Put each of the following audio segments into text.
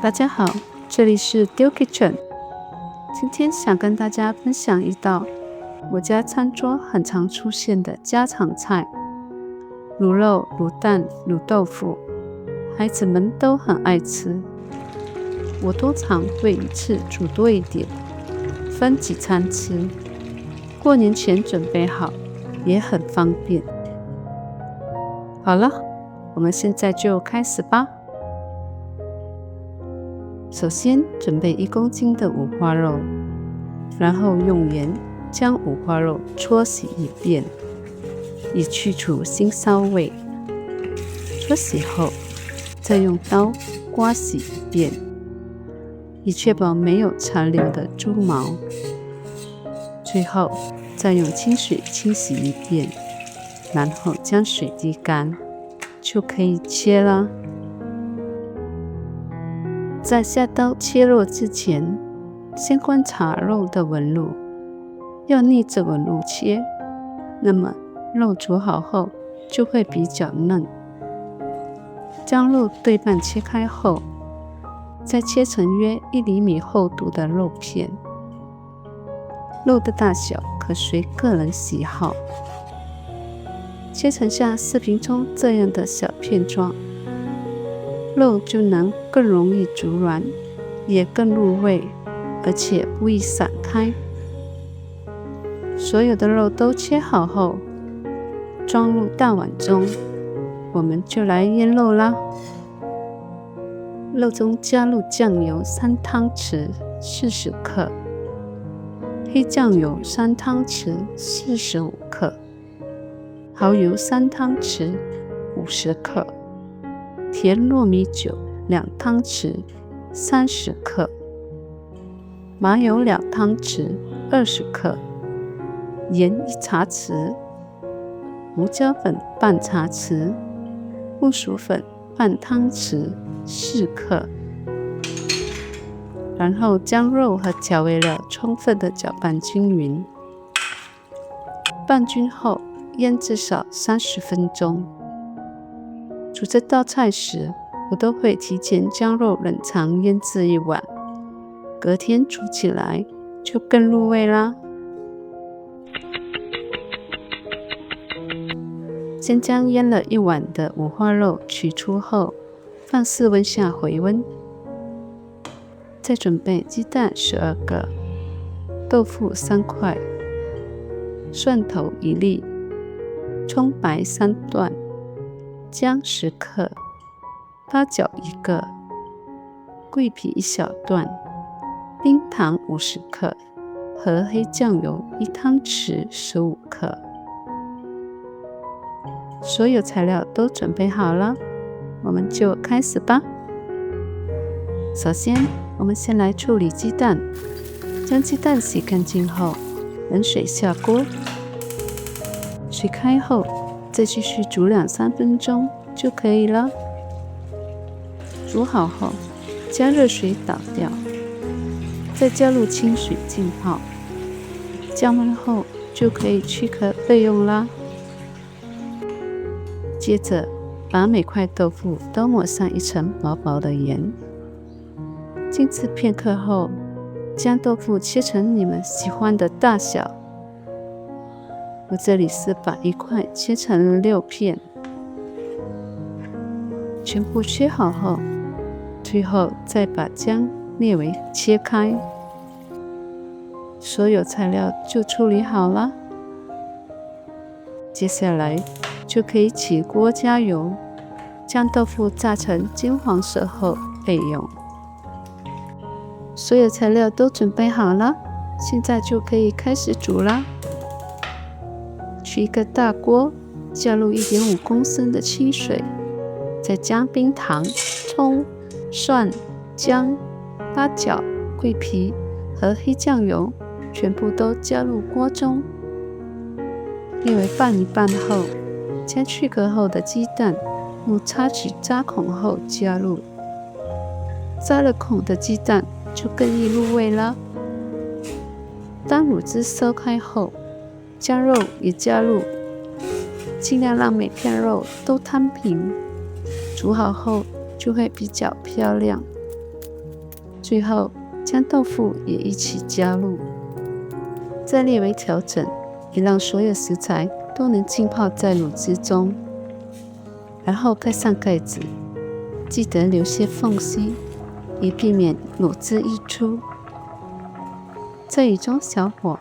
大家好，这里是丢 Kitchen。今天想跟大家分享一道我家餐桌很常出现的家常菜——卤肉、卤蛋、卤豆腐。孩子们都很爱吃，我通常会一次煮多一点，分几餐吃。过年前准备好，也很方便。好了，我们现在就开始吧。首先准备1公斤的五花肉，然后用盐将五花肉搓洗一遍，以去除腥臊味。搓洗后，再用刀刮洗一遍，以确保没有残留的猪毛。最后再用清水清洗一遍，然后将水滴干，就可以切了。在下刀切肉之前，先观察肉的纹路，要逆着纹路切，那么肉煮好后就会比较嫩。将肉对半切开后，再切成约1厘米厚度的肉片。肉的大小可随个人喜好，切成像视频中这样的小片状，肉就能更容易煮软，也更入味，而且不易散开。所有的肉都切好后，装入大碗中，我们就来腌肉啦。肉中加入酱油3汤匙40克，黑酱油3汤匙45克，蚝油3汤匙50克，甜糯米酒2汤匙30克，麻油2汤匙20克，盐1茶匙，胡椒粉半茶匙，木薯粉半汤匙4克。然后将肉和调味料充分的搅拌均匀，拌均后腌至少30分钟。煮这道菜时，我都会提前将肉冷藏腌制1晚，隔天煮起来就更入味啦。先将腌了1晚的五花肉取出后，放室温下回温。再准备鸡蛋12个，豆腐3块，蒜头1粒，葱白3段，姜10克，八角1个，桂皮1小段，冰糖50克和黑酱油1汤匙15克。所有材料都准备好了，我们就开始吧。首先，我们先来处理鸡蛋。将鸡蛋洗干净后，冷水下锅，水开后再继续煮2-3分钟就可以了。煮好后，将热水倒掉，再加入清水浸泡，降温后就可以去壳备用啦。接着，把每块豆腐都抹上一层薄薄的盐。静置片刻后，将豆腐切成你们喜欢的大小。我这里是把1块切成了6片。全部切好后，最后再把姜略微切开。所有材料就处理好了。接下来就可以起锅加油，将豆腐炸成金黄色后备用。所有材料都准备好了，现在就可以开始煮啦。取一个大锅，加入1.5公升的清水，再将冰糖、葱、蒜、姜、八角、桂皮和黑酱油全部都加入锅中，略微拌一拌后，将去壳后的鸡蛋用叉取扎孔后加入。扎了孔的鸡蛋就更易入味了。当卤汁烧开后，将肉也加入，尽量让每片肉都摊平。煮好后就会比较漂亮，最后将豆腐也一起加入，再略微调整，也让所有食材都能浸泡在卤汁中。然后盖上盖子，记得留些缝隙，以避免卤汁溢出。再以中小火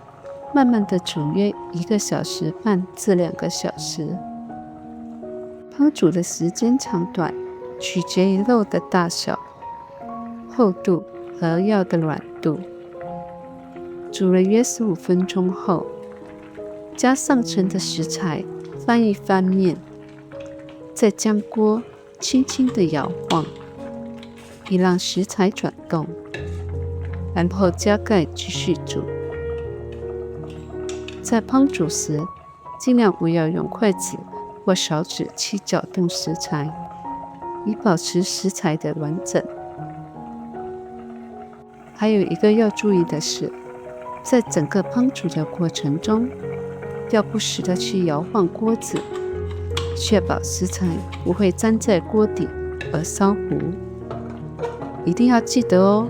慢慢的煮约1个小时半至2个小时。烹煮的时间长短取决于肉的大小、厚度和药的软度。煮了约15分钟后，将上层的食材翻一翻面，再将锅轻轻地摇晃，以让食材转动，然后加盖继续煮。在烹煮时，尽量不要用筷子或勺子去搅动食材，以保持食材的完整。还有一个要注意的是，在整个烹煮的过程中，要不时的去摇晃锅子，确保食材不会粘在锅底而烧糊。一定要记得哦。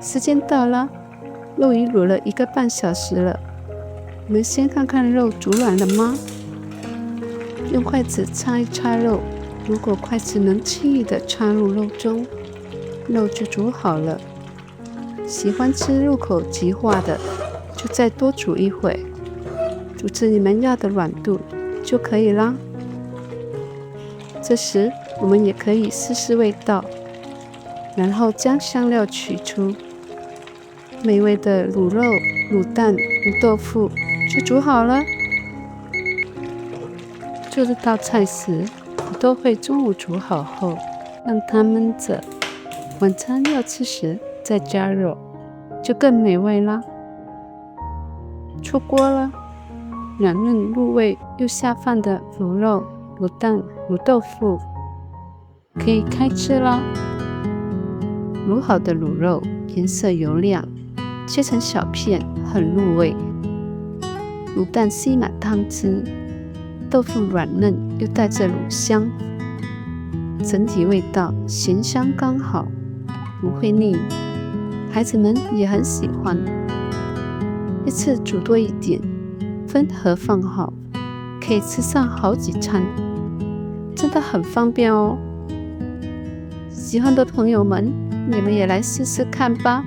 时间到了，肉已卤了1个半小时了。我们先看看肉煮软了吗？用筷子插一插肉，如果筷子能轻易地插入肉中，肉就煮好了。喜欢吃入口即化的，就再多煮一会，煮至你们要的软度就可以啦。这时我们也可以试试味道，然后将香料取出。美味的卤肉、卤蛋、卤豆腐就煮好了。做这道菜时，我都会中午煮好后让它焖着，晚餐要吃时再加肉，就更美味啦。出锅了，软嫩入味又下饭的卤肉、卤蛋、卤豆腐可以开吃啦。卤好的卤肉颜色油亮，切成小片很入味，卤蛋吸满汤汁，豆腐软嫩又带着卤香，整体味道咸香刚好，不会腻，孩子们也很喜欢。一次煮多一点，分盒放好，可以吃上好几餐，真的很方便哦。喜欢的朋友们，你们也来试试看吧。